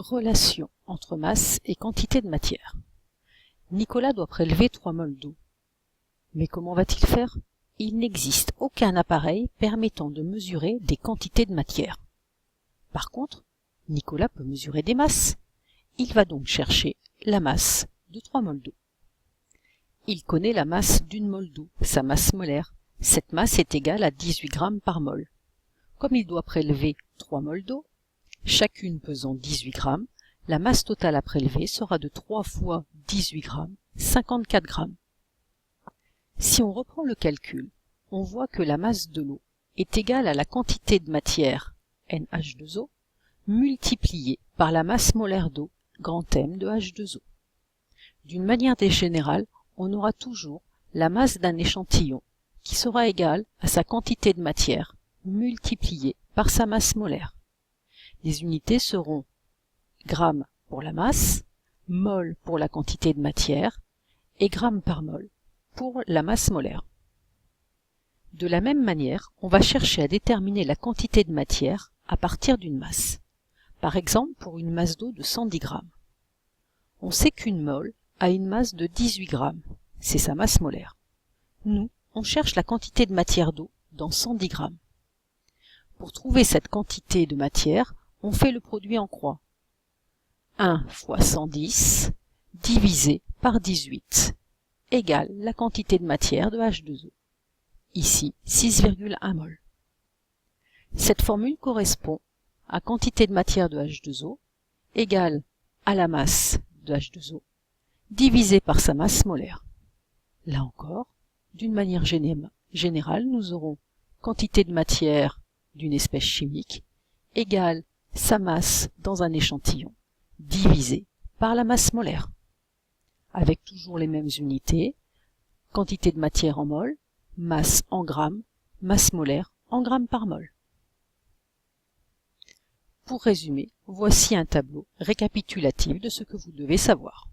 Relation entre masse et quantité de matière. Nicolas doit prélever 3 mols d'eau. Mais comment va-t-il faire? Il n'existe aucun appareil permettant de mesurer des quantités de matière. Par contre, Nicolas peut mesurer des masses. Il va donc chercher la masse de 3 mols d'eau. Il connaît la masse d'une mol d'eau, sa masse molaire. Cette masse est égale à 18 grammes par mol. Comme il doit prélever 3 mols d'eau, chacune pesant 18 grammes, la masse totale à prélever sera de 3 fois 18 grammes, 54 grammes. Si on reprend le calcul, on voit que la masse de l'eau est égale à la quantité de matière, NH2O, multipliée par la masse molaire d'eau, grand M de H2O. D'une manière générale, on aura toujours la masse d'un échantillon qui sera égale à sa quantité de matière multipliée par sa masse molaire. Les unités seront grammes pour la masse, mol pour la quantité de matière et grammes par mol pour la masse molaire. De la même manière, on va chercher à déterminer la quantité de matière à partir d'une masse. Par exemple, pour une masse d'eau de 110 grammes. On sait qu'une mol a une masse de 18 grammes, c'est sa masse molaire. Nous, on cherche la quantité de matière d'eau dans 110 grammes. Pour trouver cette quantité de matière, on fait le produit en croix. 1 fois 110 divisé par 18 égale la quantité de matière de H2O. Ici, 6,1 mol. Cette formule correspond à quantité de matière de H2O égale à la masse de H2O divisé par sa masse molaire. Là encore, d'une manière générale, nous aurons quantité de matière d'une espèce chimique égale sa masse dans un échantillon divisé par la masse molaire. Avec toujours les mêmes unités, quantité de matière en mol, masse en grammes, masse molaire en grammes par mol. Pour résumer, voici un tableau récapitulatif de ce que vous devez savoir.